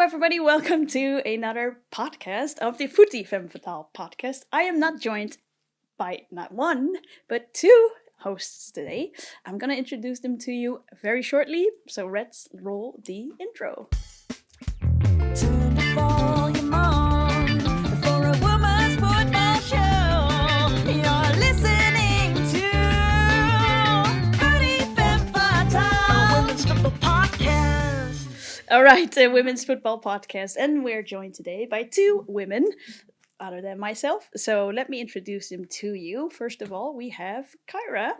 everybody, welcome to another podcast of the Footy Femme Fatale podcast. I am not joined by not one, but two hosts today. I'm gonna introduce them to you very shortly, so let's roll the intro. Turn the volume on for a woman's football show. You're listening to Footy Femme Fatale, a women's football podcast. All right, a women's football podcast, and we're joined today by two women, other than myself. So let me introduce them to you. First of all, we have Kyra,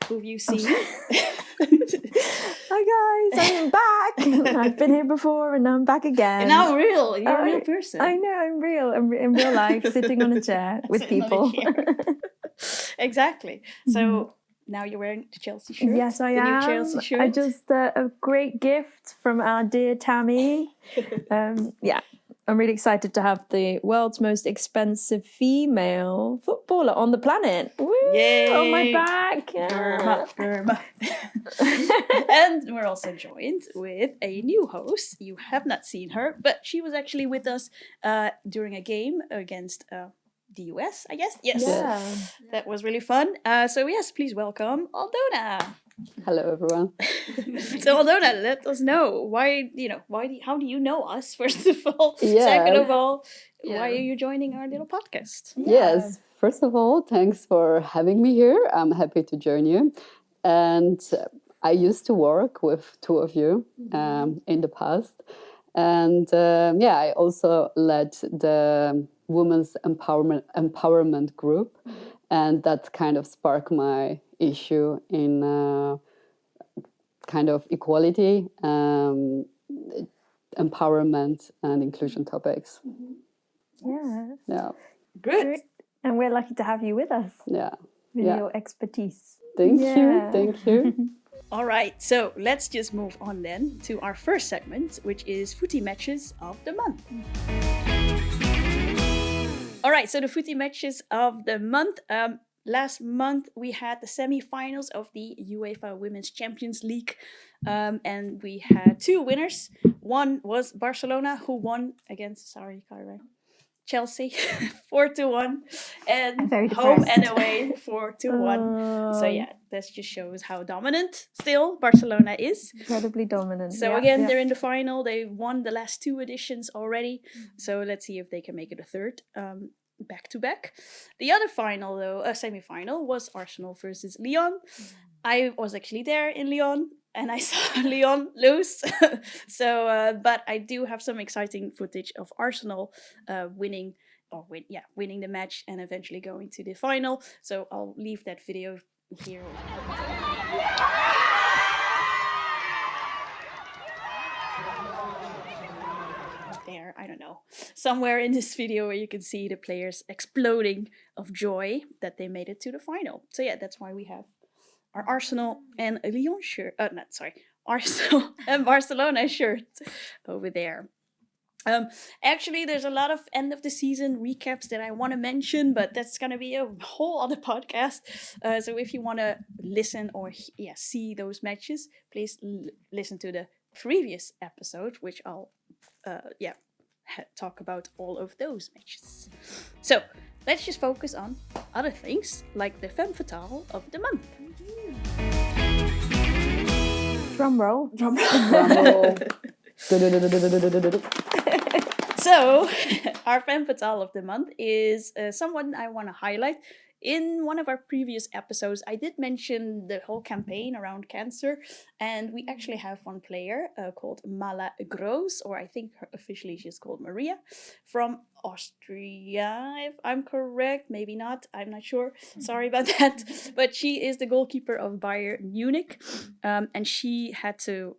who you've seen. Hi guys, I'm back. I've been here before and now I'm back again. And now you're a real person. I know, I'm real. I'm in real life, sitting on a chair with Sitting people. on a chair. Exactly. So now you're wearing the Chelsea shirt. Yes, I the am. New Chelsea shirt. I just a great gift from our dear Tammy. I'm really excited to have the world's most expensive female footballer on the planet. Woo! Yay! On my back. Germa. And we're also joined with a new host. You have not seen her, but she was actually with us during a game against the US, I guess. Yes. Yeah. That was really fun. So yes, please welcome Aldona. Hello, everyone. So Aldona, let us know how do you know us, first of all? Yeah. Second of all, why are you joining our little podcast? Yes, first of all, thanks for having me here. I'm happy to join you. And I used to work with two of you in the past. And I also led the Women's Empowerment Group. And that kind of sparked my issue in kind of equality, empowerment, and inclusion topics. Yeah. Good. And we're lucky to have you with us. Yeah. With Yeah. your expertise. Thank Yeah. you. Thank you. All right, so let's just move on then to our first segment, which is Footy Matches of the Month. All right, so the Footy Matches of the Month. Last month we had the semi-finals of the UEFA Women's Champions League, and we had two winners. One was Barcelona, who won against, Kyra, Chelsea 4-1, and I'm very home depressed. and away 4-1. So yeah, that just shows how dominant still Barcelona is. Incredibly dominant. So again, they're in the final. They won the last two editions already. So let's see if they can make it a third. Back to back. The other final, though, semi-final, was Arsenal versus Lyon. I was actually there in Lyon, and I saw Lyon lose. But I do have some exciting footage of Arsenal winning the match and eventually going to the final. So I'll leave that video here. There, I don't know, somewhere in this video where you can see the players exploding of joy that they made it to the final. So yeah, that's why we have our Arsenal and Lyon shirt. Arsenal and Barcelona shirt over there. Actually, there's a lot of end of the season recaps that I want to mention, but that's gonna be a whole other podcast. So if you want to listen or see those matches, please listen to the previous episode, which I'll talk about all of those matches. So let's just focus on other things like the Femme Fatale of the month. Drum roll. So our Femme Fatale of the month is someone I want to highlight. In one of our previous episodes, I did mention the whole campaign around cancer, and we actually have one player called Grohs, or I think officially she's called Maria, from Austria, if I'm correct. Maybe not, I'm not sure. Sorry about that. But she is the goalkeeper of Bayern Munich, and she had to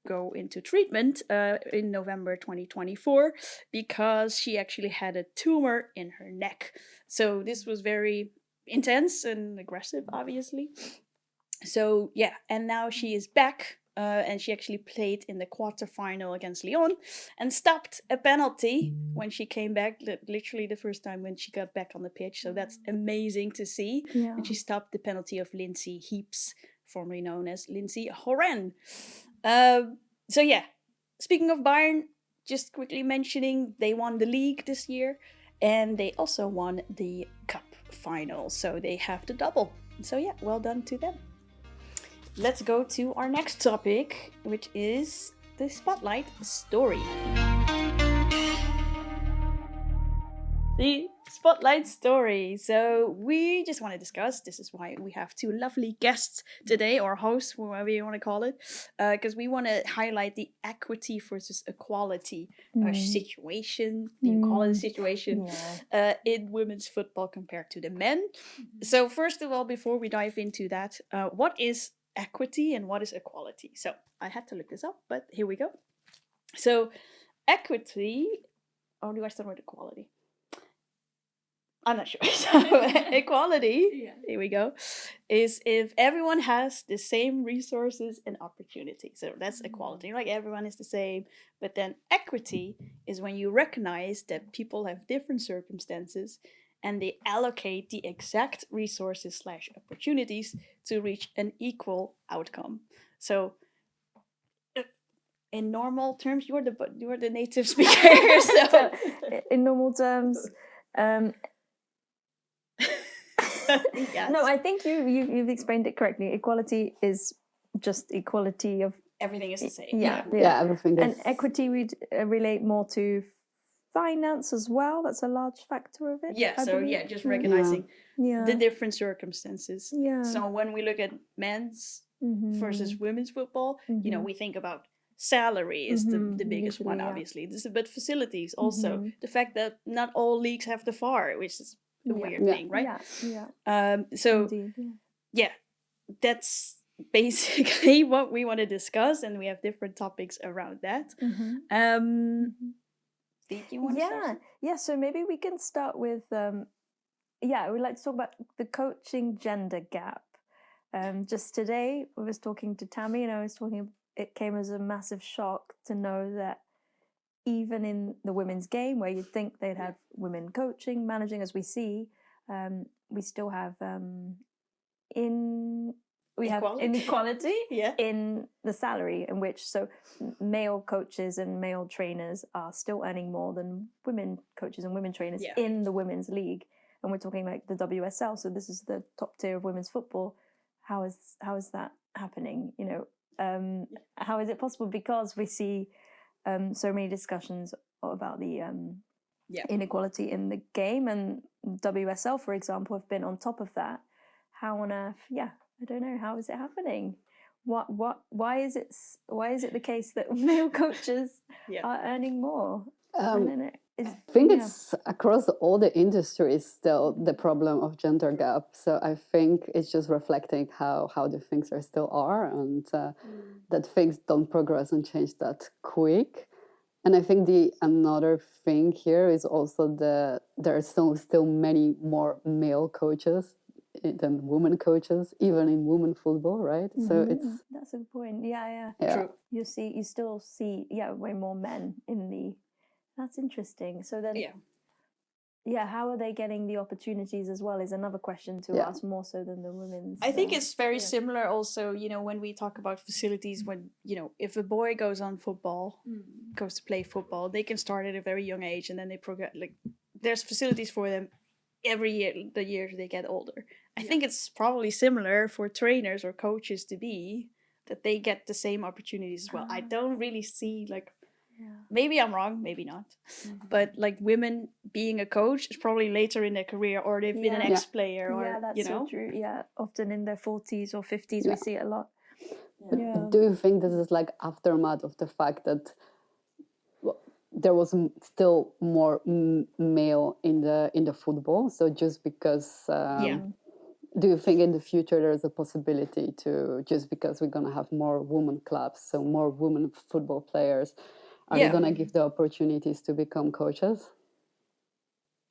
go into treatment in November 2024 because she actually had a tumor in her neck. So this was very intense and aggressive, obviously. So yeah, and now she is back, and she actually played in the quarterfinal against Lyon and stopped a penalty when she came back, literally the first time when she got back on the pitch. So that's amazing to see. Yeah. And she stopped the penalty of Lindsay Heaps, formerly known as Lindsay Horan. So yeah, speaking of Bayern, just quickly mentioning, they won the league this year, and they also won the cup final, so they have the double. So yeah, well done to them. Let's go to our next topic, which is the spotlight story. The spotlight story. So we just want to discuss. This is why we have two lovely guests today, or hosts, whatever you want to call it, because we want to highlight the equity versus equality situation. You call it a situation in women's football compared to the men. So first of all, before we dive into that, what is equity and what is equality? So I had to look this up, but here we go. So equity, or do I start with equality? I'm not sure. So equality, here we go, is if everyone has the same resources and opportunities. So that's equality, like everyone is the same. But then equity is when you recognize that people have different circumstances and they allocate the exact resources / opportunities to reach an equal outcome. So in normal terms, you're the native speaker. So in normal terms, yes. no, I think you've explained it correctly. Equality is just equality of everything is the same. yeah. Everything is. And equity would relate more to finance as well. That's a large factor of it. Yeah. I So believe. just recognizing Yeah. the different circumstances. Yeah. So when we look at men's versus women's football, we think about salary is the biggest one, obviously. But facilities also. The fact that not all leagues have the VAR, which is a weird thing, right? So Indeed, that's basically what we want to discuss, and we have different topics around that. Did you want to start? So maybe we can start with we'd like to talk about the coaching gender gap. Just today I was talking to Tammy, and it came as a massive shock to know that even in the women's game, where you'd think they'd have women coaching, managing, as we see, we still have inequality in the salary, in which male coaches and male trainers are still earning more than women coaches and women trainers in the women's league. And we're talking like the WSL, so this is the top tier of women's football. How is that happening? How is it possible? Because we see so many discussions about the inequality in the game, and WSL, for example, have been on top of that. How on earth? I don't know. How is it happening? Why is it the case that male coaches are earning more? I don't know. I think it's across all the industries still the problem of gender gap. So I think it's just reflecting how the things are still are, and that things don't progress and change that quick. And I think another thing here is also there are still many more male coaches than women coaches, even in women football, right? So that's a good point. Yeah. True. You still see way more men in the. That's interesting. So then, how are they getting the opportunities as well is another question to ask, more so than the women's. I think it's very similar also, when we talk about facilities, when, if a boy goes to play football, they can start at a very young age, and then they progress, like there's facilities for them every year, the years they get older. I think it's probably similar for trainers or coaches to be, that they get the same opportunities as well. I don't really see maybe I'm wrong, maybe not. But like women being a coach is probably later in their career, or they've been an ex-player, or that's so true. Yeah, often in their 40s or 50s, we see it a lot. But do you think this is like aftermath of the fact that there was still more male in the football? So just because do you think in the future there's a possibility to, just because we're going to have more women clubs, so more women football players, are they going to give the opportunities to become coaches?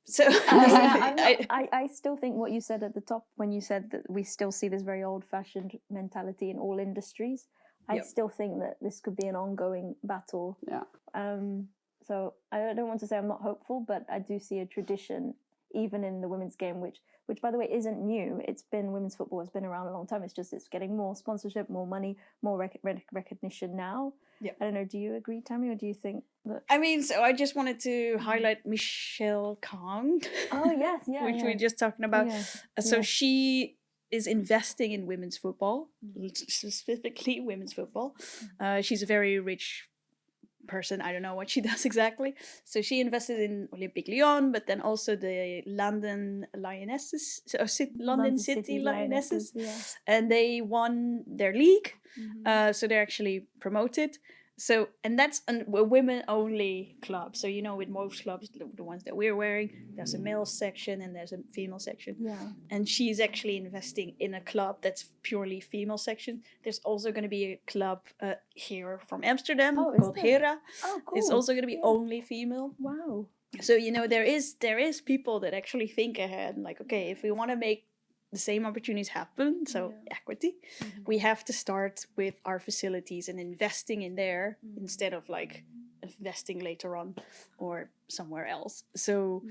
So I still think what you said at the top, when you said that we still see this very old-fashioned mentality in all industries, I still think that this could be an ongoing battle. So I don't want to say I'm not hopeful, but I do see a tradition even in the women's game, which by the way isn't new. It's been women's football has been around a long time. It's just it's getting more sponsorship, more money, more recognition now. Yeah. I don't know. Do you agree, Tammy, or do you think that? I mean, so I just wanted to highlight Michelle Kang. Oh yes, yeah, which we were just talking about. Yeah. So she is investing in women's football, specifically women's football. She's a very rich person. I don't know what she does exactly. So she invested in Olympique Lyon, but then also the London Lionesses, London City Lionesses, and they won their league. So they're actually promoted. So, and that's a women-only club. So, you know, with most clubs, the ones that we're wearing, there's a male section and there's a female section. Yeah. And she's actually investing in a club that's purely female section. There's also going to be a club here from Amsterdam called Hera. Oh, cool. It's also going to be only female. Wow. So, you know, there is people that actually think ahead. Like, okay, if we want to make the same opportunities happen, so equity, we have to start with our facilities and investing in there instead of like investing later on or somewhere else. So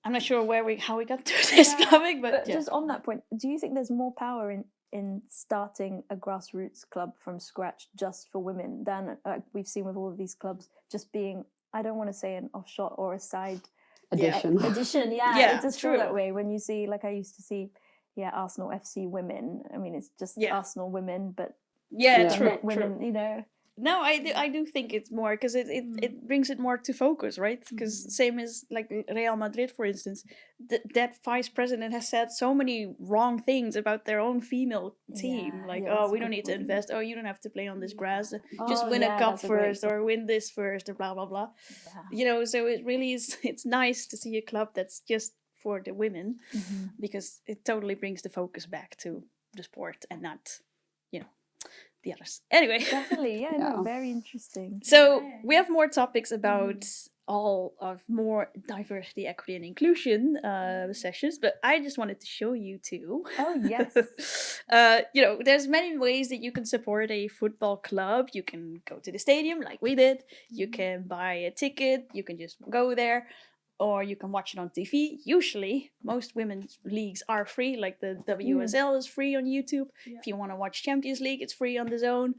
I'm not sure how we got to this topic, but just on that point, do you think there's more power in starting a grassroots club from scratch just for women than we've seen with all of these clubs just being, I don't want to say an offshot or a side addition. Yeah, it does feel that way when you see, like I used to see, Arsenal FC women. I mean, it's just Arsenal women, but women, you know. No, I do think it's more because it brings it more to focus, right? Because same as like Real Madrid, for instance, that vice president has said so many wrong things about their own female team. We don't need to invest. Oh, you don't have to play on this grass. Just win a cup first, or win this first, or blah blah blah. Yeah. You know, so it really is. It's nice to see a club that's just for the women, because it totally brings the focus back to the sport and not, you know, the others. Anyway. Definitely, no, very interesting. So we have more topics about all of more diversity, equity, and inclusion sessions, but I just wanted to show you two. Oh, yes. You know, there's many ways that you can support a football club. You can go to the stadium like we did. You can buy a ticket. You can just go there. Or you can watch it on TV. Usually, most women's leagues are free, like the WSL is free on YouTube. Yeah. If you want to watch Champions League, it's free on DAZN.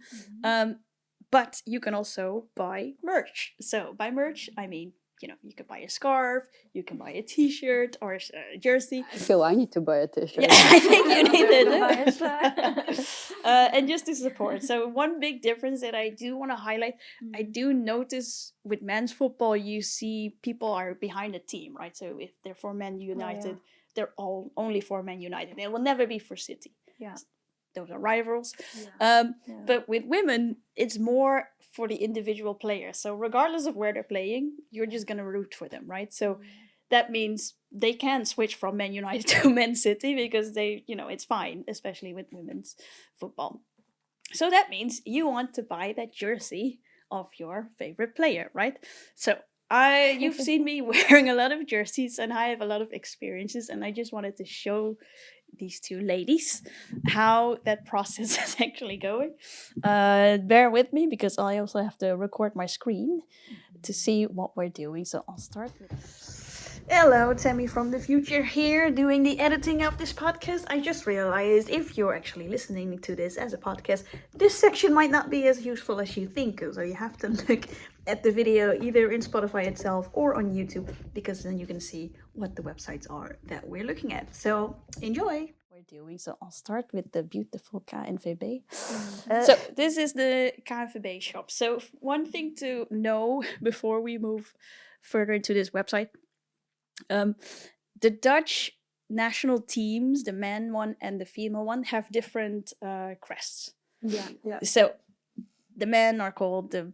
But you can also buy merch. So by merch, I mean, you know, you can buy a scarf, you can buy a t-shirt or a jersey. I feel I need to buy a t-shirt. Yeah, I think you need to buy a shirt. And just to support. So one big difference that I do want to highlight, I do notice with men's football, you see people are behind a team, right? So if they're for Man United, they're all only for Man United. They will never be for City. Yeah. Those are rivals. But with women, it's more for the individual players. So regardless of where they're playing, you're just going to root for them, right? So that means they can switch from Man United to Man City because they, you know, it's fine, especially with women's football. So that means you want to buy that jersey of your favorite player, right? So you've seen me wearing a lot of jerseys and I have a lot of experiences, and I just wanted to show these two ladies how that process is actually going. Bear with me because I also have to record my screen to see what we're doing. So I'll start with... Hello, Tammy from the future here doing the editing of this podcast. I just realized if you're actually listening to this as a podcast, this section might not be as useful as you think. So you have to look at the video either in Spotify itself or on YouTube, because then you can see what the websites are that we're looking at. So enjoy. We're doing. So I'll start with the beautiful KNVB. So this is the KNVB shop. So one thing to know before we move further into this website. The Dutch national teams, the men one and the female one, have different crests. Yeah. So the men are called the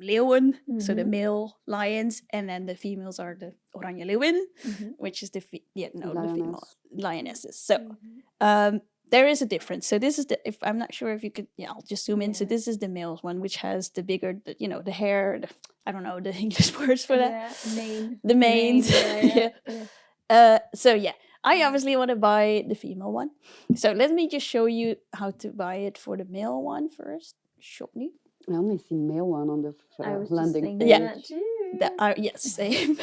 Leeuwen, so the male lions, and then the females are the Oranje Leeuwin, which is the female lionesses. So there is a difference. So this is if I'm not sure if you could, I'll just zoom in. So this is the male one, which has the bigger, the hair. I don't know the English words for that. The manes. I obviously want to buy the female one. So let me just show you how to buy it for the male one first. Show me. I only see male one on the landing page. Yes, same.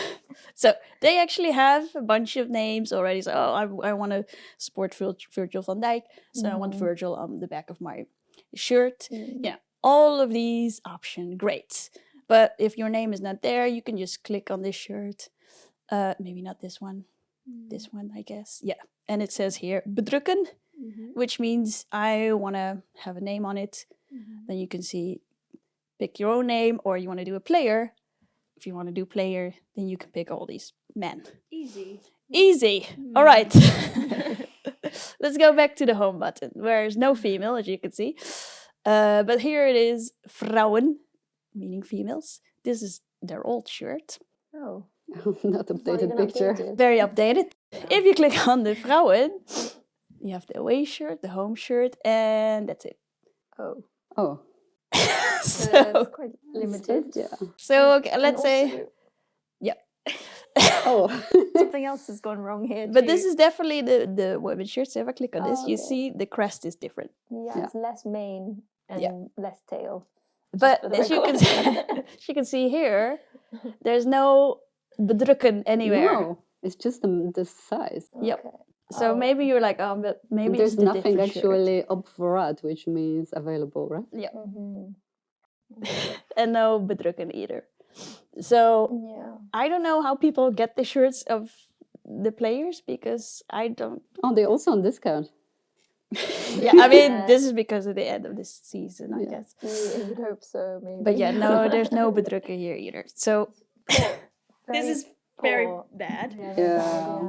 So they actually have a bunch of names already. So I want to support Virgil van Dijk. So I want Virgil on the back of my shirt. Yeah, all of these options, great. But if your name is not there, you can just click on this shirt. Maybe not this one. This one, I guess. Yeah. And it says here, bedrukken, which means I want to have a name on it. Then you can see, pick your own name, or you want to do a player. If you want to do player, then you can pick all these men. Easy. All right. Let's go back to the home button, where there's no female, as you can see. But here it is, vrouwen, meaning females. This is their old shirt. Oh. Not updated picture. Very updated. If you click on the vrouwen, you have the away shirt, the home shirt, and that's it. Oh. So it's quite limited. Yeah. So okay, let's say, yeah. Oh. Something else has gone wrong here. But this is definitely the women's shirt. So if I click on this, you see the crest is different. Yeah, it's less mane and less tail. But as you can see here, there's no bedrukken anywhere. No, it's just the size. Yep. So maybe you're like, oh, but maybe there's it's the nothing different actually op vooruit, which means available, right? Yeah. And no bedrukken either. So I don't know how people get the shirts of the players, because I don't. Oh, they're also on discount. Yeah, I mean, this is because of the end of this season, I guess. I would hope so, maybe. But yeah, no, there's no bedrukken here either. So this is very poor. bad. Yeah.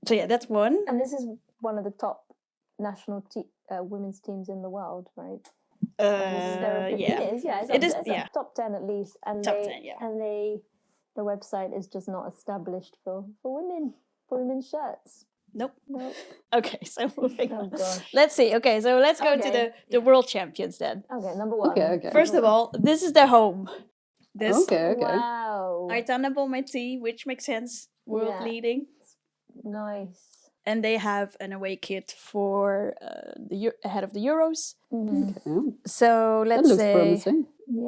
So yeah, that's one. And this is one of the top national women's teams in the world, right? It is top 10 at least, and top 10, yeah. And the website is just not established for women's shirts. Nope. Okay, so moving on. Gosh. Let's see. Okay, so let's go to the world champions then. Okay, number one. Okay. First of all, this is their home. This. Okay. Wow. Aitana my tea, which makes sense. World leading. Nice. And they have an away kit for ahead of the Euros. Okay. So let's that looks say promising.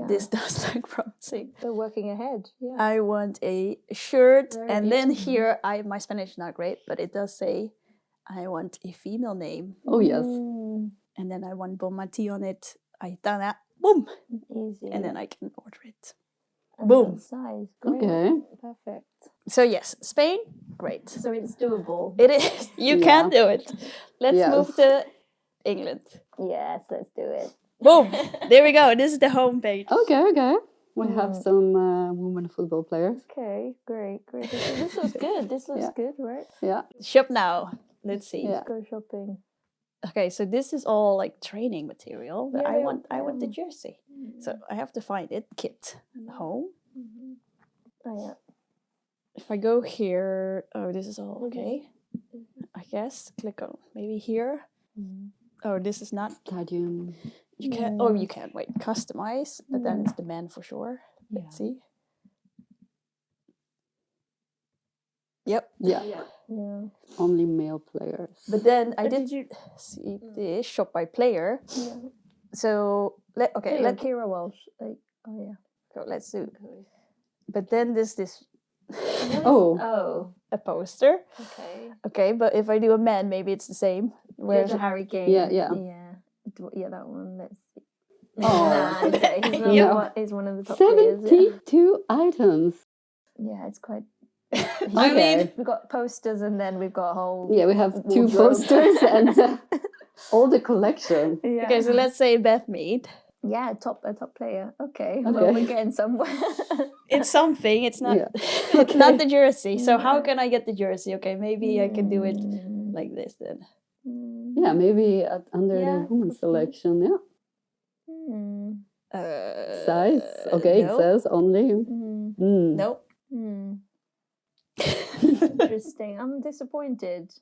this does look promising. They're working ahead. Yeah. I want a shirt, Very and then here my Spanish is not great, but it does say I want a female name. Oh yes. And then I want Bon Mati on it. Aitana, boom, Easy. and then I can order it. And boom. Size. Great. Okay. Perfect. So yes, Spain, great. So it's doable. It is. You can do it. Let's move to England. Yes, let's do it. Boom. There we go. This is the homepage. Okay. We have some women football players. Okay, great. This looks good. This looks good, right? Yeah. Shop now. Let's see. Let's go shopping. Okay, so this is all like training material, but I want the jersey. So I have to find it. Kit. Home. Oh yeah. If I go here, this is all okay. I guess click on maybe here. Oh, this is not Stadium. You can. Oh, you can wait. Customize, but then it's the men for sure. Let's see. Yep. Yeah. Only male players. But then I did see this shop by player. Yeah. So let's Kyra Walsh. let's do. But then this a poster. Okay, but if I do a man, maybe it's the same. Where's the Harry Kane? Yeah, that one. Let's see. Oh, he's one of the top players. 72 items. Yeah, it's quite. I mean, we've got posters, and then we've got a whole. Yeah, we have 2 posters and all the collection. Yeah. Okay, so let's say Beth Mead. Yeah, a top player. Okay. Well, we're getting somewhere. It's something. It's not. It's not the jersey. So how can I get the jersey? Okay, maybe I can do it like this then. Yeah, maybe under the women's selection. Yeah. Size. Okay, no. it says only. Nope. Interesting. I'm disappointed.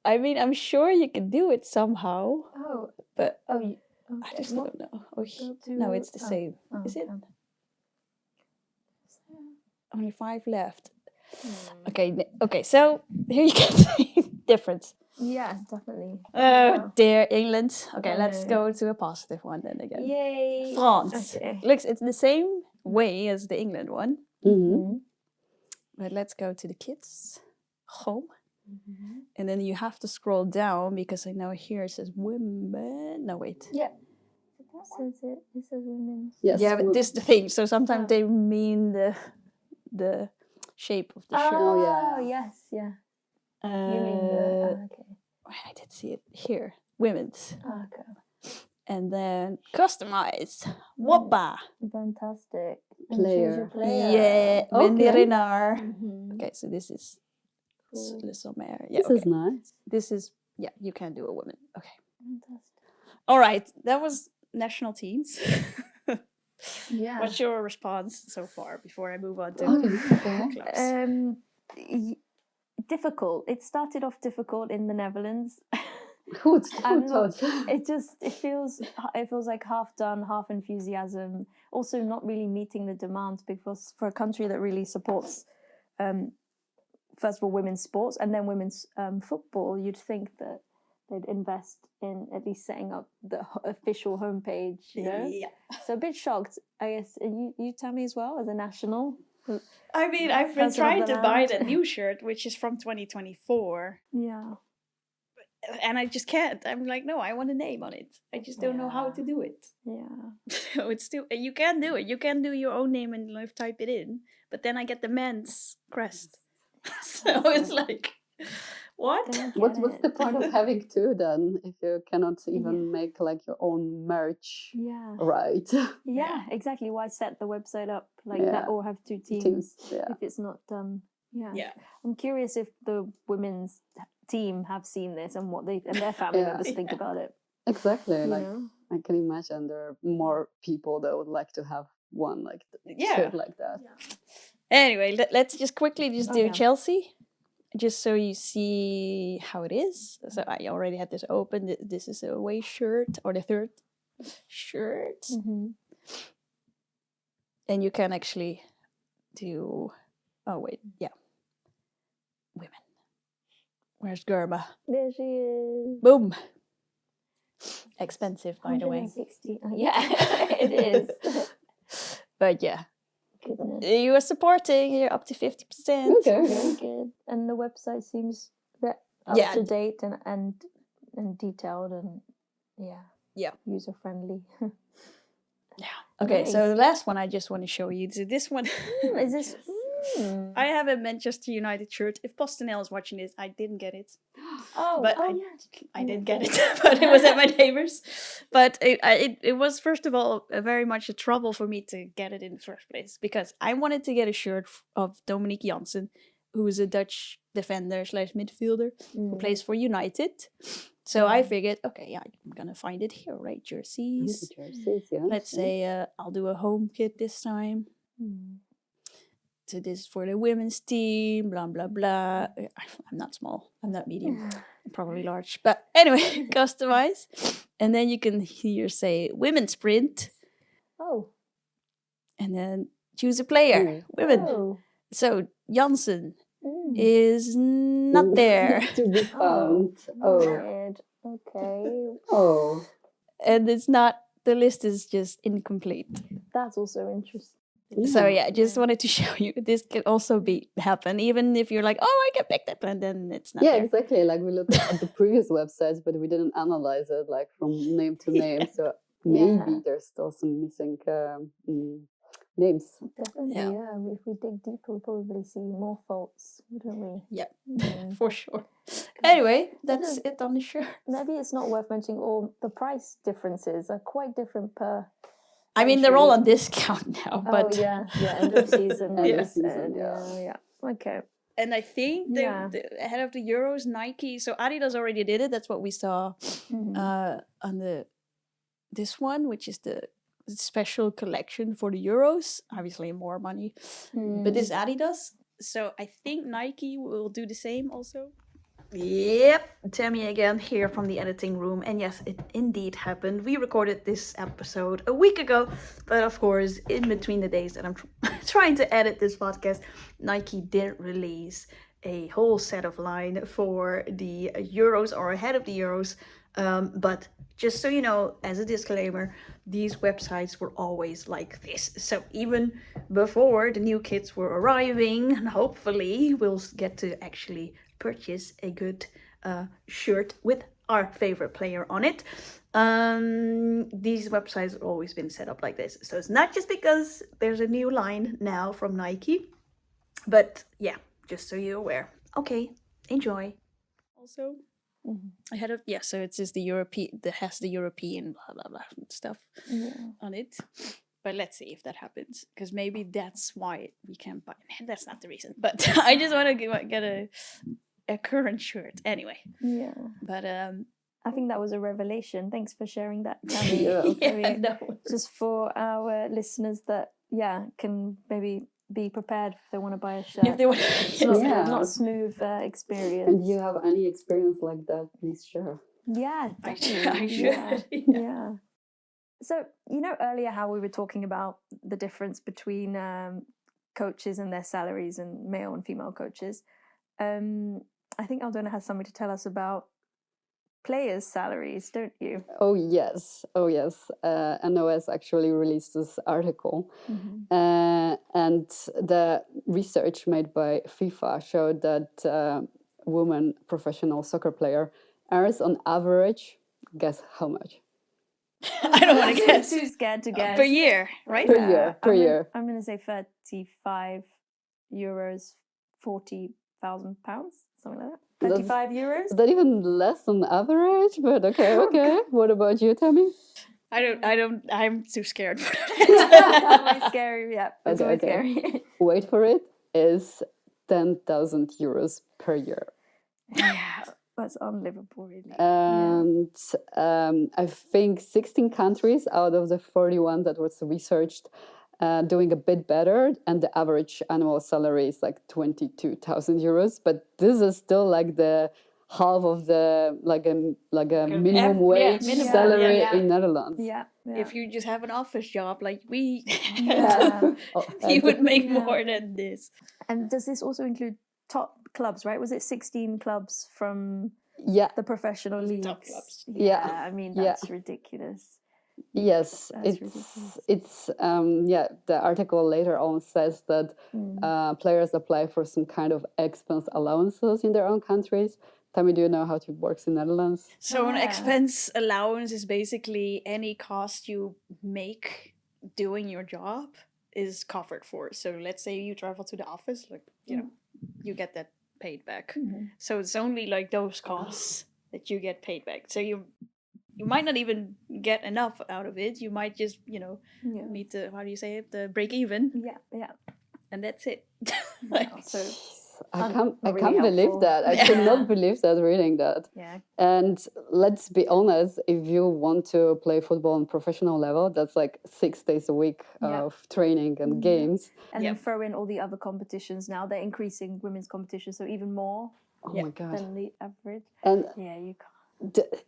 I mean, I'm sure you can do it somehow. Oh, but okay. I just don't know. No, it's the same. Is it? Only 5 left. Okay. So here you can see difference. Yeah, definitely. Oh dear, England. Okay, let's go to a positive one then again. Yay! France. Okay. Looks, it's the same way as the England one. Mm-hmm. But let's go to the kids' home. And then you have to scroll down because I know here it says women. No, wait. Yeah. It says women's. Yes. Yeah, but this is the thing. So sometimes they mean the shape of the shirt. Oh, yeah. yes, yeah. You mean the... okay. I did see it here. Women's. Okay. And then customize. Whoppa. Fantastic. Player. Yeah. Okay. Vendirinar. Mm-hmm. Okay, so this is Le Sommaire. Yeah, This is nice. This is, yeah, you can do a woman. Okay. Fantastic. All right. That was national teams. Yeah. What's your response so far before I move on to clubs? Difficult. It started off difficult in the Netherlands. Goed. It feels like half done, half enthusiasm. Also, not really meeting the demand, because for a country that really supports, first of all, women's sports and then women's football, you'd think that they'd invest in at least setting up the official homepage. You know? Yeah. So a bit shocked, I guess. You Tammy, as well, as a national. I mean, I've been President trying of the to buy land. that new shirt, which is from 2024. Yeah. And I just can't. I'm like, no, I want a name on it. I just don't know how to do it. Yeah. So it's still, you can do it. You can do your own name and type it in. But then I get the men's crest. So it's like, what? What's the point of having two then, if you cannot even make like your own merch? Yeah. Right. Yeah, exactly. Why set the website up like that, or have two teams if it's not done? Yeah. I'm curious if the women's team have seen this and what they and their family members think about it. Exactly. You like know? I can imagine there are more people that would like to have one like shirt like that. Anyway, let's just quickly do Chelsea, just so you see how it is. So I already had this open. This is a away shirt, or the third shirt. Mm-hmm. And you can actually do, oh wait, women. Where's Gerba? There she is. Boom. Expensive, by the way. 160. Yeah, it is. But yeah. Goodness. You are supporting, you're up to 50%. Okay. Very good. And the website seems up to date and detailed and user friendly. Okay, Nice. so the last one I just want to show you. So this one. Is this? I have a Manchester United shirt. If Postonel is watching this, I didn't get it. But I did get it, but it was at my neighbor's. But it was, first of all, very much a trouble for me to get it in the first place, because I wanted to get a shirt of Dominique Janssen, who is a Dutch defender / midfielder who plays for United. So I figured, okay, I'm gonna find it here, right? Jerseys. Let's say I'll do a home kit this time. So this is for the women's team, blah, blah, blah. I'm not small. I'm not medium. I'm probably large. But anyway, customize. And then you can here say women's sprint. Oh. And then choose a player. Women. Oh. So Janssen is not there. To be found. Weird. Okay. Oh. And it's not, the list is just incomplete. That's also interesting. So I just wanted to show you this can also happen, even if you're like, oh, I can pick that, and then it's not there. Exactly. Like we looked at the previous websites, but we didn't analyze it like from name to name. So maybe there's still some missing names. Definitely, If we dig deeper, we'll probably see more faults, wouldn't we? Yeah, for sure. Anyway, that's it on the shirt. Maybe it's not worth mentioning, or the price differences are quite different per. I mean, they're all on discount now, but end of season. Yeah. Okay. And I think ahead of the Euros, Nike. So Adidas already did it. That's what we saw on this one, which is the special collection for the Euros. Obviously, more money, but this is Adidas. So I think Nike will do the same also. Yep, Tammy again here from the editing room. And yes, it indeed happened. We recorded this episode a week ago, but of course, in between the days that I'm trying to edit this podcast, Nike did release a whole set of line for the Euros, or ahead of the Euros. But just so you know, as a disclaimer, these websites were always like this. So even before the new kits were arriving, and hopefully we'll get to actually purchase a good shirt with our favorite player on it. These websites have always been set up like this. So it's not just because there's a new line now from Nike, but yeah, just so you're aware. Okay, enjoy. Also, I had so it's just the European that has the European blah blah blah stuff on it. But let's see if that happens, because maybe that's why we can't buy. That's not the reason, but I just want to get a current shirt anyway. Yeah. But I think that was a revelation. Thanks for sharing that, Tammy. Just for our listeners that can maybe be prepared if they want to buy a shirt. If they want, it's not a smooth experience. And you have any experience like that, please share. Yeah, definitely. I should. Yeah. So, earlier how we were talking about the difference between coaches and their salaries and male and female coaches. I think Aldona has something to tell us about players' salaries, don't you? Oh yes. NOS actually released this article, and the research made by FIFA showed that women professional soccer player earns on average, guess how much? I don't want to guess. Too scared to guess. Per year, right? Per year. I'm going to say 35 euros, 40,000 pounds, something like that. 35 euros? Is that even less than average? But okay. What about you, Tammy? I'm too scared for That's always scary, yeah. That's always scary. Wait for it, is 10,000 euros per year. Yeah, that's unlivable, really. And I think 16 countries out of the 41 that was researched doing a bit better, and the average annual salary is like 22,000 euros. But this is still like the half of the like a minimum wage salary in Netherlands. Yeah. If you just have an office job like we, Yeah. you would make more than this. And does this also include top clubs, right? Was it 16 clubs from the professional leagues? Top clubs. Yeah, I mean, that's ridiculous. Yes, That's ridiculous. it's the article later on says that players apply for some kind of expense allowances in their own countries. Tammy, do you know how it works in Netherlands? So an expense allowance is basically any cost you make doing your job is covered for. So let's say you travel to the office, like you get that paid back. So it's only like those costs that you get paid back. So you might not even get enough out of it. You might just, need to, how do you say it, the break even. Yeah. And that's it. So I can't really believe that. I could not believe that reading that. Yeah. And let's be honest, if you want to play football on professional level, that's like 6 days a week of training and games. And then throw in all the other competitions now. They're increasing women's competitions, so even more my God. than the average. And you can't.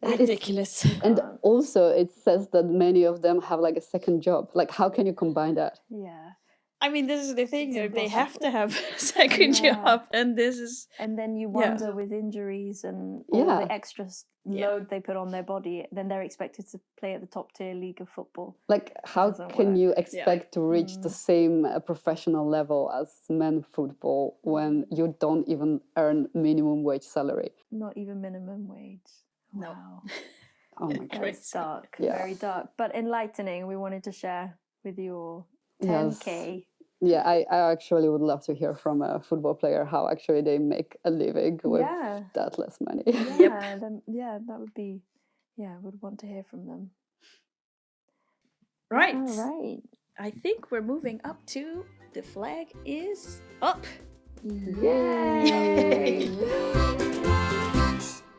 Ridiculous. And also it says that many of them have like a second job. Like, how can you combine that? Yeah. I mean, this is the thing. They have to have a second job, and this is. And then you wonder with injuries and all the extra load they put on their body, then they're expected to play at the top tier league of football. Like, how can you expect to reach the same professional level as men football when you don't even earn minimum wage salary? Not even minimum wage. No. Wow. Oh my God. That's dark. Very dark. But enlightening. We wanted to share with you all. 10K. Yeah, I actually would love to hear from a football player how actually they make a living with that less money. That would be, I would want to hear from them. Right. All right. I think we're moving up to the flag is up. Yay!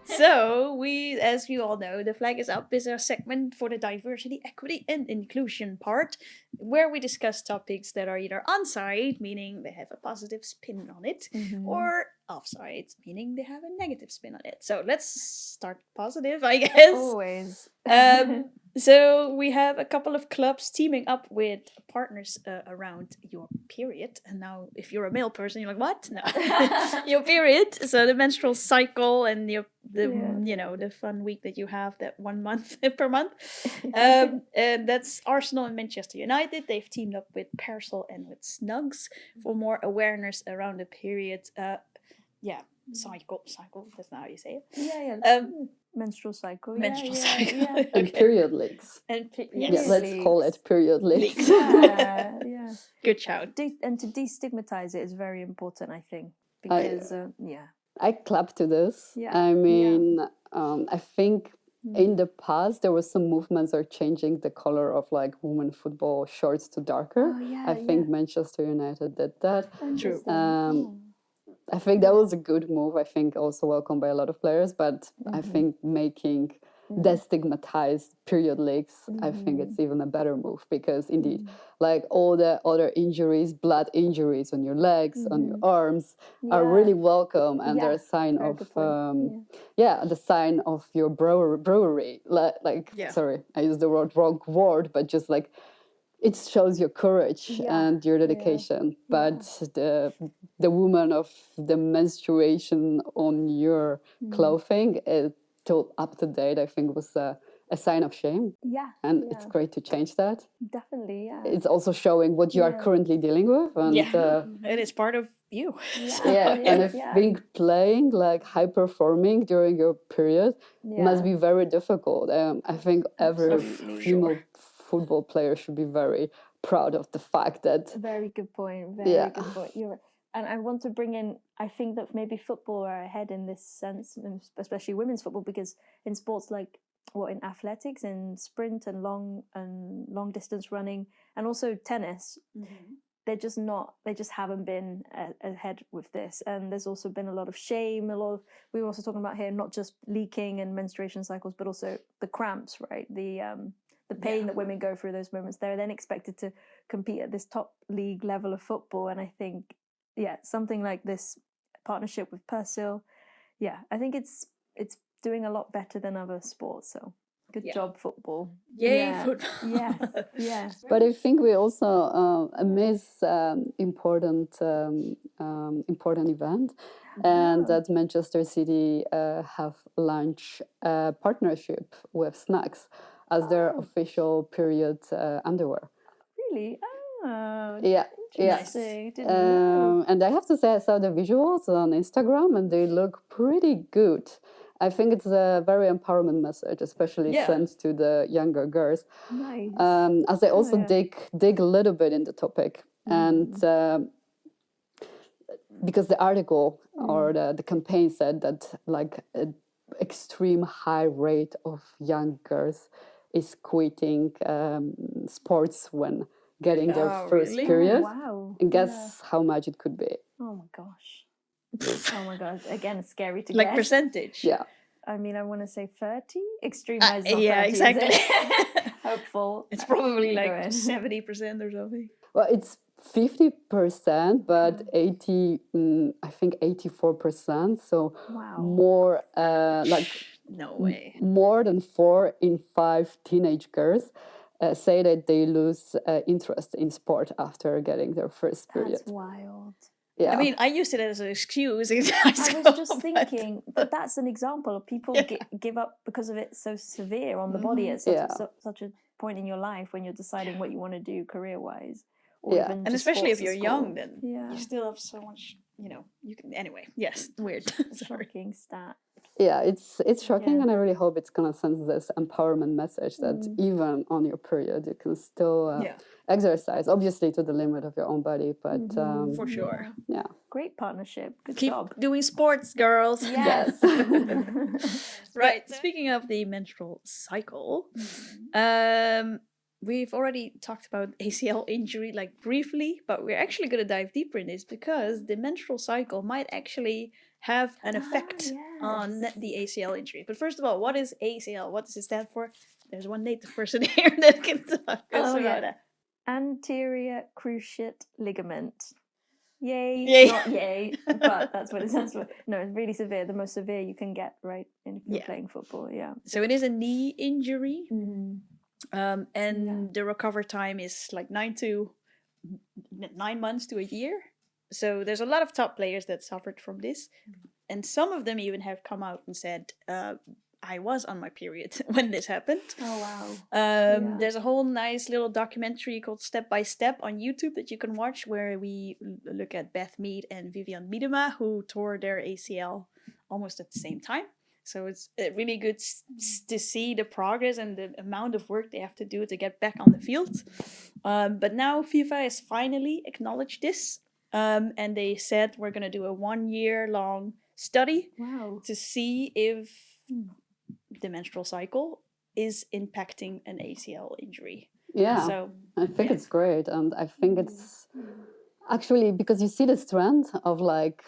So, as you all know, the flag is up is our segment for the diversity, equity, and inclusion part, where we discuss topics that are either on-side, meaning they have a positive spin on it, or off-side, meaning they have a negative spin on it. So let's start positive, I guess. Always. So we have a couple of clubs teaming up with partners around your period. And now, if you're a male person, you're like, what? No, your period. So the menstrual cycle and the fun week that you have, that 1 month per month. And that's Arsenal and Manchester United. They've teamed up with Parcel and with Snugs for more awareness around the period. Cycle. That's not how you say it. Yeah. Menstrual cycle. Menstrual cycle. And period leaks. Yes. Let's call it period leaks. Yeah. Good shout. And to destigmatize it is very important, I think, because I clap to this. Yeah. I mean, I think in the past there was some movements are changing the color of like women football shorts to darker. I think Manchester United did that. True. I think that was a good move. I think also welcomed by a lot of players, but I think making destigmatized period leaks, I think it's even a better move, because indeed, like all the other injuries, blood injuries on your legs, on your arms, are really welcome, and they're a sign of the sign of your brewery. Sorry, I used the wrong word, but just like it shows your courage and your dedication. But the woman of the menstruation on your clothing, till up to date, I think was a sign of shame. And it's great to change that. Definitely, yeah. It's also showing what you are currently dealing with. And, and it's part of you. And I think playing, like high performing during your period must be very difficult. I think every female football player should be very proud of the fact that... Very good point. Very good point. You're right. And I want to bring in, I think that maybe football are ahead in this sense, especially women's football, because in sports like in athletics and sprint and long distance running, and also tennis, they just haven't been ahead with this. And there's also been a lot of shame, we were also talking about here, not just leaking and menstruation cycles, but also the cramps, right? The pain that women go through those moments. They're then expected to compete at this top league level of football. And I think, something like this partnership with Persil, I think it's doing a lot better than other sports. So good job, football. Yay, football. Yes. But I think we also miss important event, and that Manchester City have launched a partnership with Snacks as their official period underwear. Really? Oh, yeah. interesting. Didn't know. And I have to say, I saw the visuals on Instagram, and they look pretty good. I think it's a very empowerment message, especially sent to the younger girls. Nice. As I also dig a little bit in the topic, and because the article or the campaign said that like an extreme high rate of young girls is quitting sports when getting their first period. Wow. And guess how much it could be. Oh my gosh. Oh my gosh. Again, it's scary to like guess. Percentage. Yeah. I mean, I want to say 30. Extreme high. Yeah, 30, exactly. Hopeful. It's probably like 70% or something. Well, it's 50%, but 80, I think 84%. So more, no way. More than 4 in 5 teenage girls say that they lose interest in sport after getting their first period. That's wild. Yeah. I mean, I used it as an excuse. I was just thinking, but that's an example of people give up because of it so severe on the body at such a point in your life when you're deciding what you want to do career-wise. Or even and especially if you're school. young, then you still have so much, you can, anyway, yes, weird. Shocking stat. Yeah, it's shocking, and I really hope it's gonna send this empowerment message that even on your period you can still exercise, obviously to the limit of your own body, but for sure. Yeah. Great partnership. Good Keep job. doing sports, girls. Yes. Right. Speaking of the menstrual cycle, we've already talked about ACL injury like briefly, but we're actually going to dive deeper in this because the menstrual cycle might actually have an effect on the ACL injury. But first of all, what is ACL? What does it stand for? There's one native person here that can talk us about it. Anterior cruciate ligament. Yay. Not yay, but that's what it stands for. No, it's really severe. The most severe you can get, right? If you're playing football, So it is a knee injury. And the recover time is like 9 months to a year. So there's a lot of top players that suffered from this, and some of them even have come out and said, I was on my period when this happened. Oh wow. There's a whole nice little documentary called Step by Step on YouTube that you can watch, where we look at Beth Mead and Vivian Miedema, who tore their ACL almost at the same time. So it's really good to see the progress and the amount of work they have to do to get back on the field. But now FIFA has finally acknowledged this, and they said we're going to do a 1-year-long study to see if the menstrual cycle is impacting an ACL injury. Yeah, so I think it's great, and I think it's actually because you see this trend of like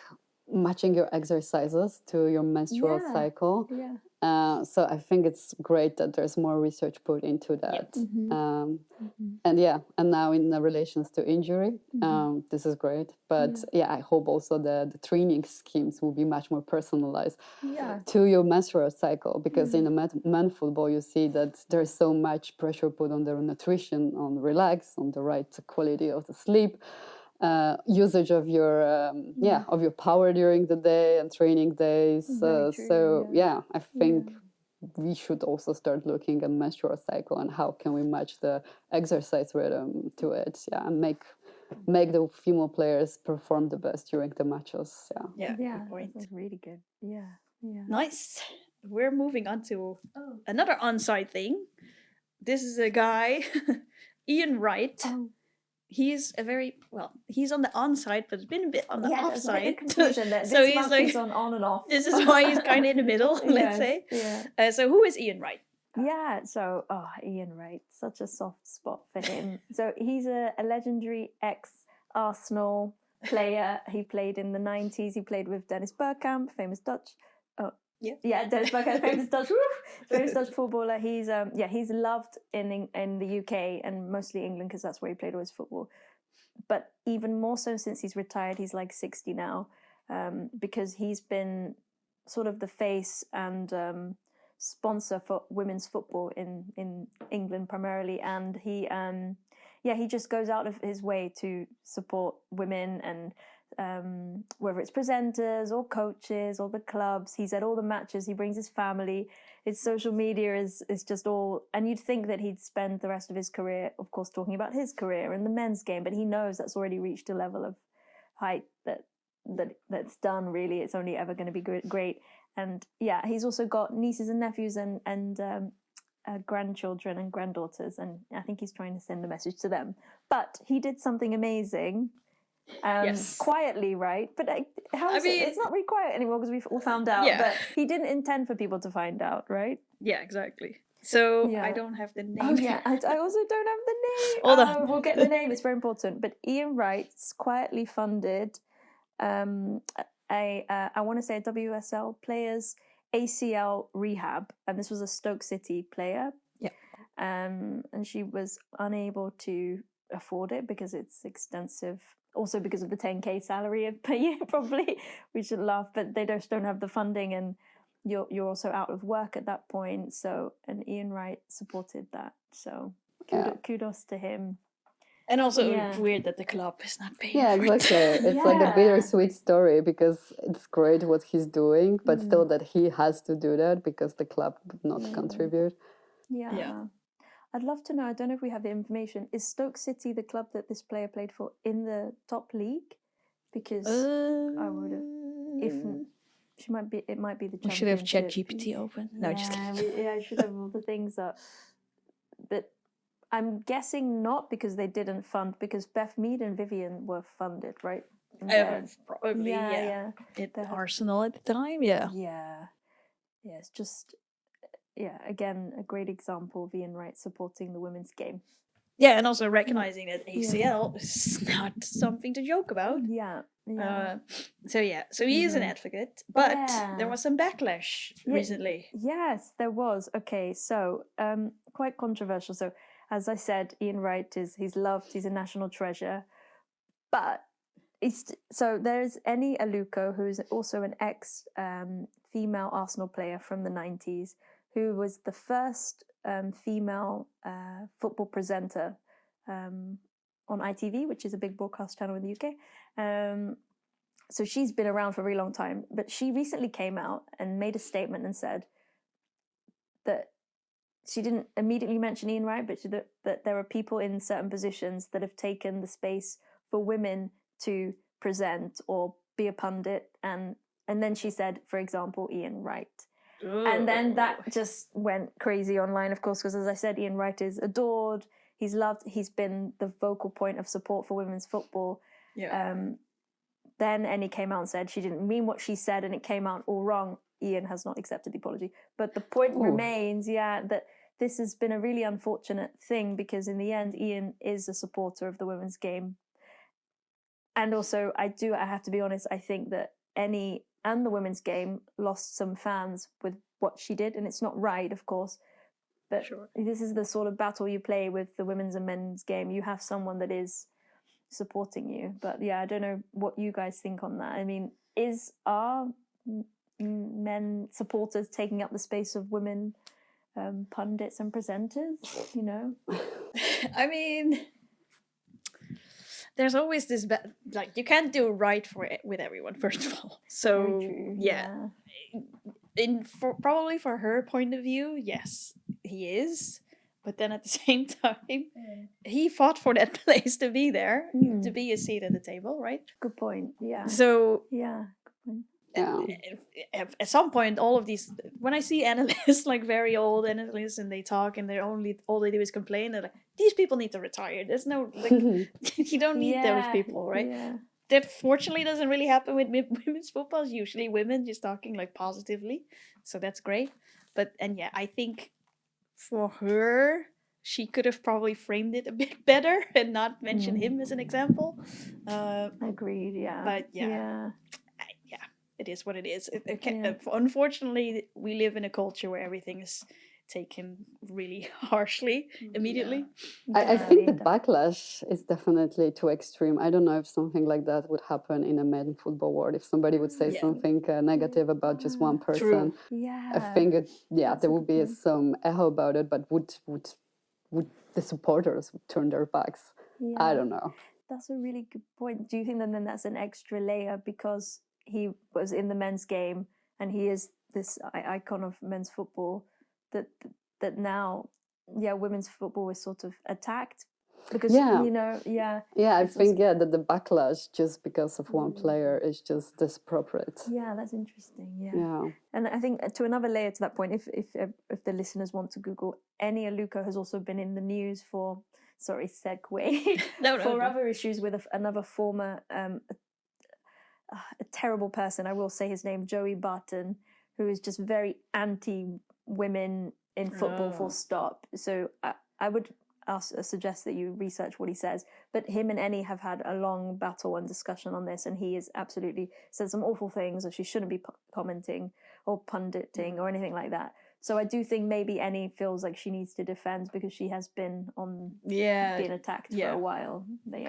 matching your exercises to your menstrual cycle. Yeah. So I think it's great that there's more research put into that. And now in the relations to injury, this is great. But I hope also the training schemes will be much more personalized to your menstrual cycle, because in the men football you see that there's so much pressure put on their nutrition, on relax, on the right quality of the sleep. Usage of your of your power during the day and training days. I think we should also start looking at menstrual cycle and how can we match the exercise rhythm to it. And make the female players perform the best during the matches. Good point. That's really good. Nice. We're moving on to another on-site thing. This is a guy, Ian Wright. He's he's on the on-side, but it's been a bit on the off-side. So he's like on and off. This is why he's kind of in the middle, let's say. So who is Ian Wright? Ian Wright, such a soft spot for him. So he's a legendary ex-Arsenal player. He played in the 90s. He played with Dennis Bergkamp, famous Dutch. Dennis Bergkamp, famous Dutch footballer. He's loved in the UK and mostly England because that's where he played all his football. But even more so since he's retired, he's like 60 now, because he's been sort of the face and sponsor for women's football in England primarily, and he just goes out of his way to support women, and whether it's presenters or coaches or the clubs, he's at all the matches, he brings his family, his social media is just all, and you'd think that he'd spend the rest of his career, of course, talking about his career and the men's game, but he knows that's already reached a level of height that's done, really. It's only ever going to be great. And he's also got nieces and nephews and grandchildren and granddaughters, and I think he's trying to send a message to them. But he did something amazing, quietly, right? But it's not really quiet anymore because we've all found out. But he didn't intend for people to find out, right? Yeah, exactly. So I don't have the name. I also don't have the name. Hold on. We'll get the name. It's very important. But Ian Wright's quietly funded I want to say a WSL player's ACL rehab, and this was a Stoke City player. And she was unable to afford it because it's extensive. Also because of the 10k salary per year, probably. We should laugh, but they just don't have the funding, and you're also out of work at that point. So, and Ian Wright supported that. So kudos to him. And also weird that the club is not paying. Yeah, exactly. It's like a bittersweet story, because it's great what he's doing, but still that he has to do that because the club would not contribute. Yeah. I'd love to know, I don't know if we have the information, is Stoke City the club that this player played for in the top league? Because I would have, if it might be the championship. We should have ChatGPT open. No, just kidding. I should have all the things up. But I'm guessing not, because they didn't fund, because Beth Mead and Vivian were funded, right? Probably, yeah. At Arsenal at the time, Yeah, it's just... again, a great example of Ian Wright supporting the women's game. Yeah, and also recognizing that ACL is not something to joke about. So he is an advocate, but there was some backlash recently. Yes, there was. Okay, so quite controversial. So as I said, Ian Wright he's loved, he's a national treasure, but so there's Eni Aluko, who's also an ex female Arsenal player from the 90s, who was the first female football presenter on ITV, which is a big broadcast channel in the UK. So she's been around for a really long time, but she recently came out and made a statement and said that she didn't immediately mention Ian Wright, but that there are people in certain positions that have taken the space for women to present or be a pundit, and then she said, for example, Ian Wright. Ooh. And then that just went crazy online, of course, because as I said, Ian Wright is adored, he's loved, he's been the vocal point of support for women's football. Yeah. Then Annie came out and said she didn't mean what she said and it came out all wrong. Ian has not accepted the apology. But the point remains, that this has been a really unfortunate thing, because in the end, Ian is a supporter of the women's game. And also, I have to be honest, I think that Annie and the women's game lost some fans with what she did. And it's not right, of course. But this is the sort of battle you play with the women's and men's game. You have someone that is supporting you. But yeah, I don't know what you guys think on that. I mean, are men supporters taking up the space of women pundits and presenters, you know? I mean, there's always this like, you can't do right for it with everyone, first of all. So yeah. Probably for her point of view, yes, he is. But then at the same time, he fought for that place to be there, to be a seat at the table, right? Good point. Yeah. So yeah, good point. At some point, all of these, when I see analysts, like very old analysts, and they talk and all they do is complain, they're like, these people need to retire. There's no, like, you don't need those people, right? Yeah. That fortunately doesn't really happen with women's football. It's usually women just talking like positively. So that's great. But, and yeah, I think for her, she could have probably framed it a bit better and not mention him as an example. Agreed, yeah. But yeah. It is what it is. Unfortunately, we live in a culture where everything is taken really harshly immediately. I think the backlash is definitely too extreme. I don't know if something like that would happen in a men's football world. If somebody would say something negative about just one person, I think there would be some echo about it. But would the supporters turn their backs? Yeah. I don't know. That's a really good point. Do you think then that's an extra layer because he was in the men's game and he is this icon of men's football, that now women's football is sort of attacked because I think that the backlash just because of one player is just disappropriate. That's interesting. And I think to another layer to that point, if the listeners want to Google, Annie Aluko has also been in the news for other issues with another former a terrible person, I will say his name, Joey Barton, who is just very anti-women in football, full stop. So I would suggest that you research what he says. But him and Annie have had a long battle and discussion on this, and he is absolutely said some awful things that she shouldn't be commenting or punditing or anything like that. So I do think maybe Annie feels like she needs to defend because she has been being attacked for a while. But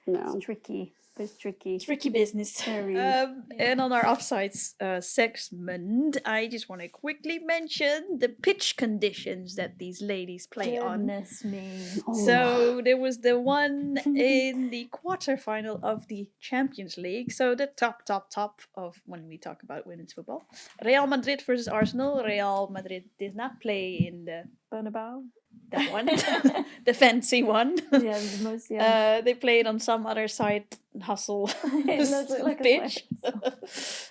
it's tricky. It's tricky. Tricky business. And on our offsides segment, I just want to quickly mention the pitch conditions that these ladies play on. Goodness me. So there was the one in the quarterfinal of the Champions League. So the top of when we talk about women's football. Real Madrid versus Arsenal. Real Madrid did not play in the Bernabeu. That one, the fancy one. They played on some other side hustle pitch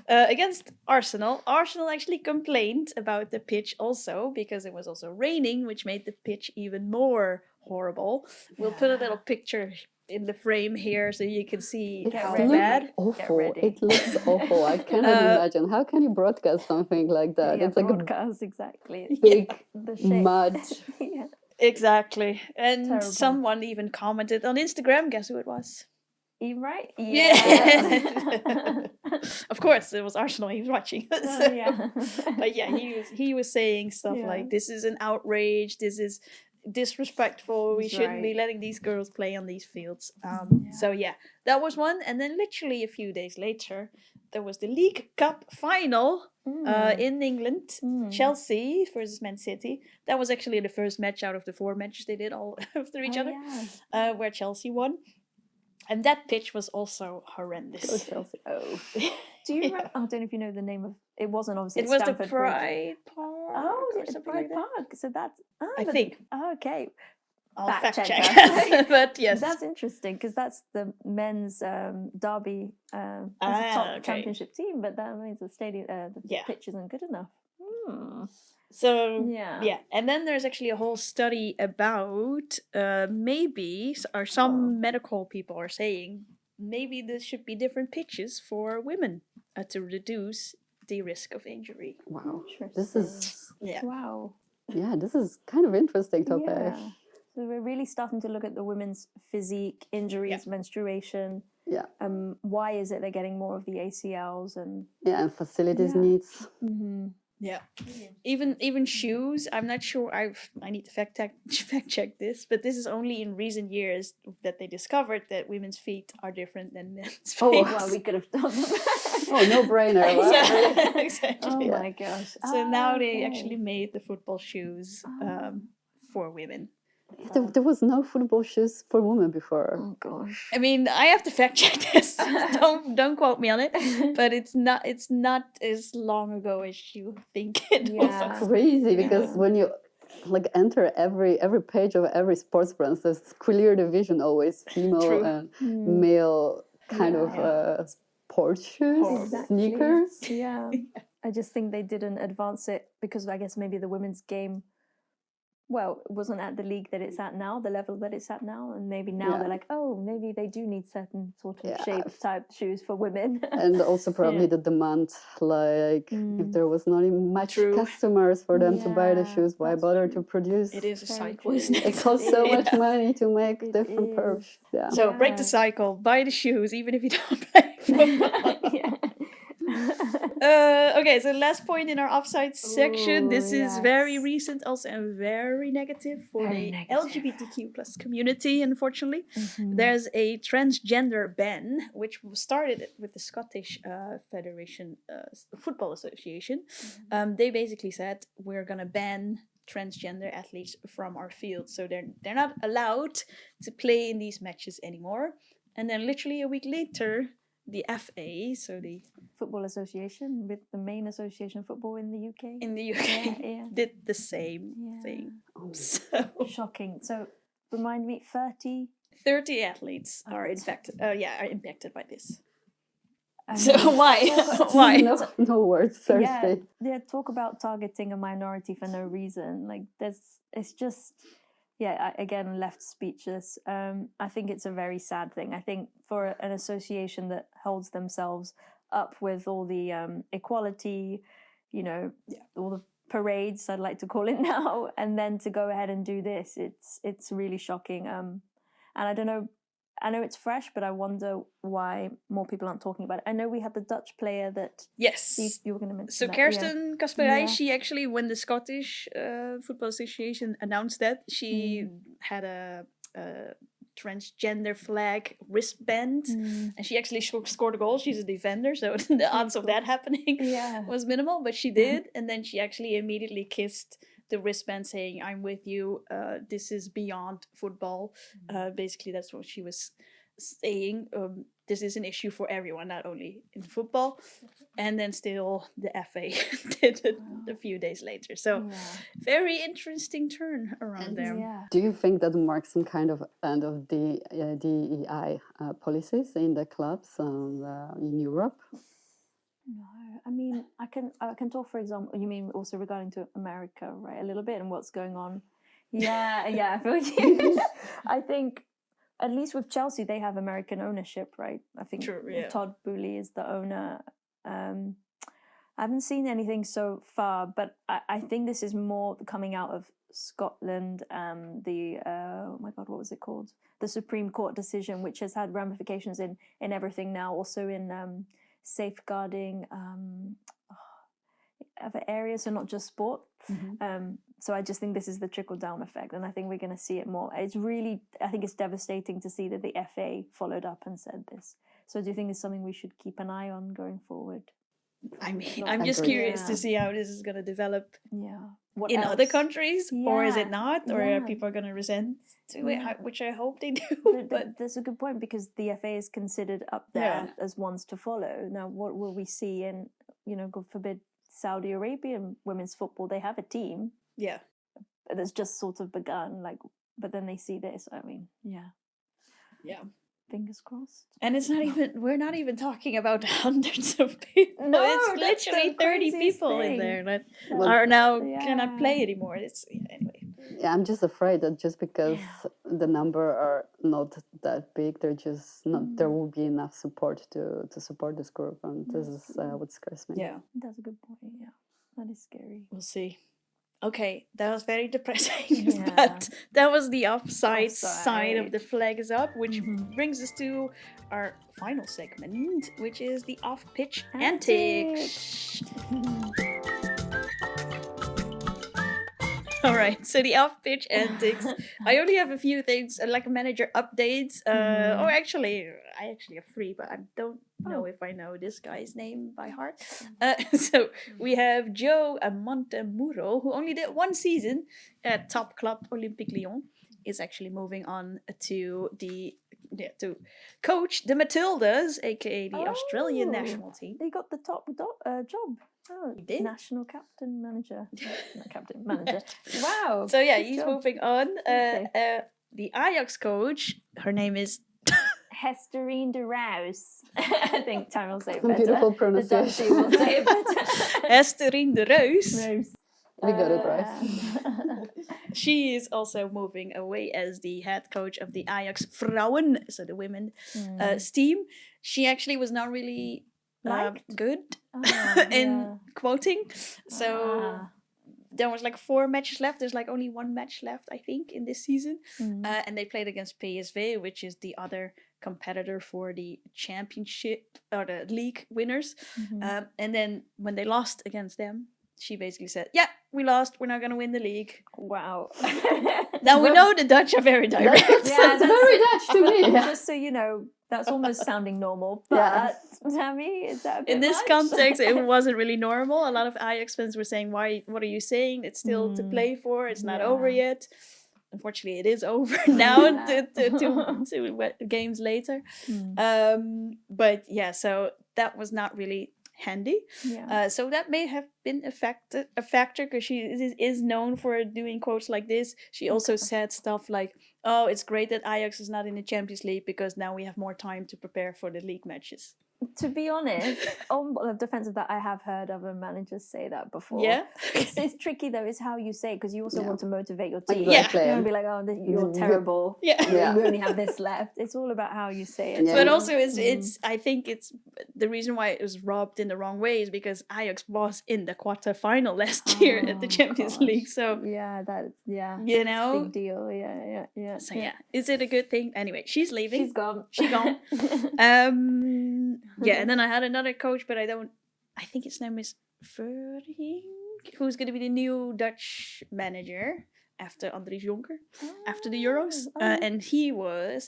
against Arsenal. Arsenal actually complained about the pitch also because it was also raining, which made the pitch even more horrible. We'll put a little picture in the frame here so you can see how bad. Awful. It looks awful. I cannot imagine. How can you broadcast something like that? It's like exactly. Big mud. Exactly. And terrible. Someone even commented on Instagram. Guess who it was? You right? Yeah. Of course, it was Arsenal. He was watching. But yeah, he was saying stuff like, "This is an outrage. This is." disrespectful. We shouldn't be letting these girls play on these fields. So yeah, that was one. And then literally a few days later, there was the League Cup final in England. Chelsea versus Man City. That was actually the first match out of the 4 matches they did all after each other, where Chelsea won. And that pitch was also horrendous. Go Chelsea. Oh. Do you remember? I don't know if you know the name of it. Wasn't obviously. It was Stamford the Pride Bridge. Park. Oh, it's Pride Park. So that's. I think. Okay. I'll fact check. But yes, that's interesting because that's the men's derby. That's a top championship team, but that means the stadium, the pitch isn't good enough. So yeah, and then there's actually a whole study about maybe, or some medical people are saying maybe there should be different pitches for women to reduce the risk of injury. Wow, this is wow. Yeah, this is kind of interesting topic. Yeah. So we're really starting to look at the women's physique, injuries, menstruation. Yeah. Why is it they're getting more of the ACLs and and facilities needs. Mm-hmm. Yeah, even shoes. I'm not sure. I need to fact check this, but this is only in recent years that they discovered that women's feet are different than men's feet. Oh, well, we could have done Oh, no brainer. Yeah, exactly. Oh my gosh. So now they actually made the football shoes for women. There was no football shoes for women before. Oh gosh. I mean, I have to fact check this. don't quote me on it. But it's not as long ago as you think it was. Crazy because when you enter every page of every sports brand, there's clear division always, female and male kind of sports shoes, sneakers. Yeah. I just think they didn't advance it because I guess maybe the women's game. Well, it wasn't at the league that it's at now, the level that it's at now, and maybe now they're like, oh, maybe they do need certain sort of shape type shoes for women. And also probably the demand, if there was not much customers for them to buy the shoes, why bother to produce? It is a cycle, isn't it? It costs so much money to make different pairs. Yeah. So break the cycle, buy the shoes, even if you don't play football. Okay, so last point in our offside section. This is very recent also and very negative for the LGBTQ plus community, unfortunately. There's a transgender ban, which started with the Scottish Federation Football Association. They basically said, we're going to ban transgender athletes from our field. So they're not allowed to play in these matches anymore. And then literally a week later, the FA, so the Football Association, with the main association of football in the UK. Did the same thing. So shocking. So remind me, 30 athletes are infected. Are impacted by this. So why? Why? No words. Thursday. Yeah. Talk about targeting a minority for no reason. It's just. Yeah, again, left speechless. I think it's a very sad thing. I think for an association that holds themselves up with all the equality, all the parades, I'd like to call it now, and then to go ahead and do this, it's really shocking. And I don't know. I know it's fresh, but I wonder why more people aren't talking about it. I know we had the Dutch player that... Yes. You were going to mention So Kirsten Kasperij, she actually, when the Scottish Football Association announced that, she had a transgender flag wristband, and she actually scored a goal. She's a defender, so the odds of that happening was minimal, but she did. And then she actually immediately kissed the wristband saying, I'm with you, this is beyond football. Basically, that's what she was saying. This is an issue for everyone, not only in football. And then still the FA did it a few days later. So very interesting turn around there. Yeah. Do you think that marks some kind of end of the DEI policies in the clubs in Europe? No, I mean, I can talk, for example, you mean also regarding to America, right, a little bit, and what's going on. Yeah, I feel you. I think, at least with Chelsea, they have American ownership, right? I think Todd Boehly is the owner. I haven't seen anything so far, but I think this is more coming out of Scotland, oh my God, what was it called? The Supreme Court decision, which has had ramifications in everything now, also in... safeguarding other areas, so not just sport. So I just think this is the trickle-down effect, and I think we're going to see it more. I think it's devastating to see that the FA followed up and said this. So do you think it's something we should keep an eye on going forward? I mean, I'm just curious to see how this is going to develop What in else? other countries, or is it not, or are Yeah. people going to resent it, which I hope they do. But that's a good point, because the FA is considered up there as ones to follow. Now, what will we see in, God forbid, Saudi Arabian women's football? They have a team. Yeah. That's just sort of begun, but then they see this. I mean, yeah. Fingers crossed. And it's not even, we're not even talking about hundreds of people. No, it's that's literally the 30 craziest people in thing. there that are now cannot Yeah. play anymore. It's anyway. Yeah, I'm just afraid that just because the number are not that big, they're just not. There will be enough support to support this group, and this is what scares me. Yeah. That's a good point. Yeah, that is scary. We'll see. Okay, that was very depressing, Yeah. but that was the offside side of the flag is up, which Mm-hmm. brings us to our final segment, which is the off-pitch antics. All right, so the off-pitch antics. I only have a few things, like manager updates. Or actually, I actually have 3, but I don't know if I know this guy's name by heart. So we have Joe Montemuro, who only did 1 season at top club Olympique Lyon, is actually moving on to to coach the Matildas, aka the Australian national team. They got the top job. Oh, did? National captain manager. Not captain manager. Wow. So yeah, good he's job. moving on. Okay. The Ajax coach, her name is Hesterine de Rouse. I think Tammy will say it better. Beautiful The pronunciation. Dutchie will say it better. Estherine de Reus. Rouse. We got it right. She is also moving away as the head coach of the Ajax Vrouwen, so the women team. She actually was not really good in quoting. So there was like 4 matches left. There's like only 1 match left, I think, in this season. And they played against PSV, which is the other competitor for the championship or the league winners. And then when they lost against them, she basically said, "Yeah, we lost. We're not going to win the league." Wow. Now we know the Dutch are very direct. Yeah, That's very Dutch to me. Just so you know, that's almost sounding normal. But Tammy, is that a bit In this much? context, it wasn't really normal. A lot of Ajax fans were saying, "What are you saying? It's still to play for. It's not over yet." Unfortunately, it is over now. Two games later. But yeah, so that was not really handy. So that may have been a factor because she is known for doing quotes like this. She also said stuff like, "Oh, it's great that Ajax is not in the Champions League because now we have more time to prepare for the league matches." To be honest, on the defense of that, I have heard other managers say that before. Yeah. It's tricky though, is how you say it, because you also want to motivate your team. Exactly. You want to be like, "Oh, you're terrible. Yeah. We only have this left." It's all about how you say it. Yeah. But also, it's I think it's the reason why it was robbed in the wrong way is because Ajax was in the quarterfinal last year at the Champions League. So yeah, that's you know, big deal. Yeah. So yeah, is it a good thing? Anyway, she's leaving. She's gone. She gone. Yeah, and then I had another coach, but I think his name is Verhing, who's going to be the new Dutch manager after Andries Jonker, after the Euros. And he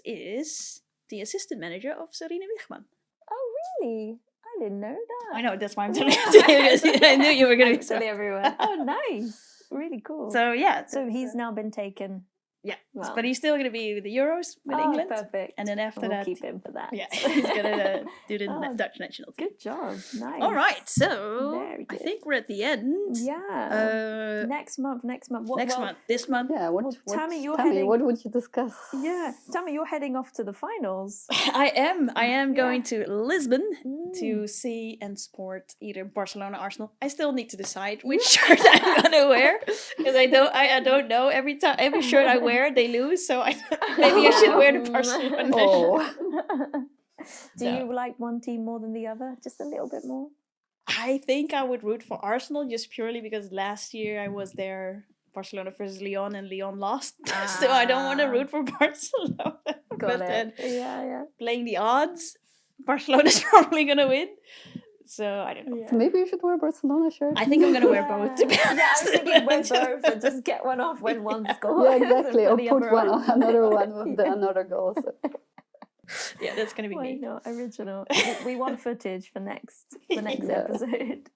is the assistant manager of Sarine Wiegman. Oh, really? I didn't know that. I know, that's why I'm telling you. I knew you were going to be Totally everywhere. Oh, nice. Really cool. So yeah. So he's now been taken. Yeah, Wow. but he's still going to be with the Euros with England. Perfect. And then after we'll that, keep him for that. yeah, he's going to do the Dutch national team. Good job. Nice. All right, so Very I good. think we're at the end. Yeah. Next month. This month. Yeah. Tammy, Tammy, what would you discuss? Yeah, Tammy, you're heading off to the finals. I am going to Lisbon to see and support either Barcelona, Arsenal. I still need to decide which shirt I'm gonna wear because I don't know. Every shirt I wear, they lose. So maybe I should wear the Barcelona. Do you like one team more than the other? Just a little bit more? I think I would root for Arsenal just purely because last year I was there, Barcelona versus Lyon, and Lyon lost. So I don't want to root for Barcelona. Got Then it. Yeah. playing the odds, Barcelona's probably gonna win. So I don't know. So maybe you should wear a Barcelona shirt. I think I'm gonna wear both. To be honest. Yeah, I was thinking wear both and just get one off when one's gone. Yeah, exactly. Or the put other on. another one with another goal. So. Yeah, that's gonna be Why me. not? Original. We want footage for the next episode.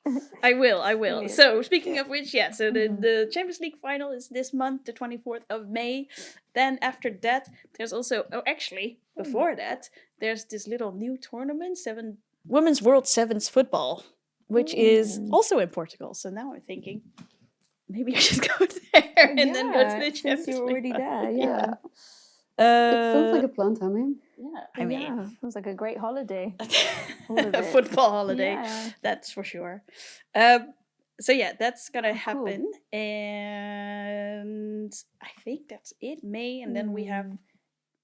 I will. Brilliant. So speaking of which, so the Champions League final is this month, the 24th of May. Then after that, there's also before that, there's this little new tournament, Women's World Sevens football, which is also in Portugal. So now I'm thinking maybe I should go there and then go to the Champions League. You're already there, Yeah. It sounds like a plan, Tammy. Yeah, I mean, sounds like a great holiday. a football holiday, Yeah. that's for sure. So that's gonna happen, and I think that's it. May, and then we have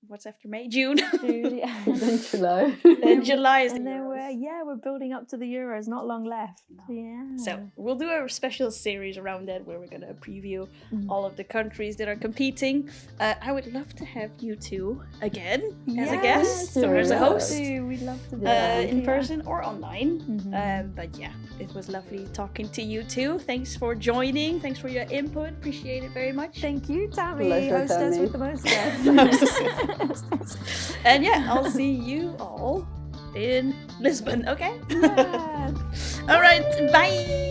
what's after May? June. Yeah. Then July. Then July is the And then Euros. we're building up to the Euros. Not long left. Yeah. So we'll do a special series around that where we're gonna preview all of the countries that are competing. I would love to have you two again as a guest or as a host. We'd love to do that. In person or online. But it was lovely talking to you too. Thanks for joining. Thanks for your input. Appreciate it very much. Thank you, Tammy. Pleasure, Hostess Tammy. with the most guests. And I'll see you all in Lisbon. Okay. Yeah. All right. Bye.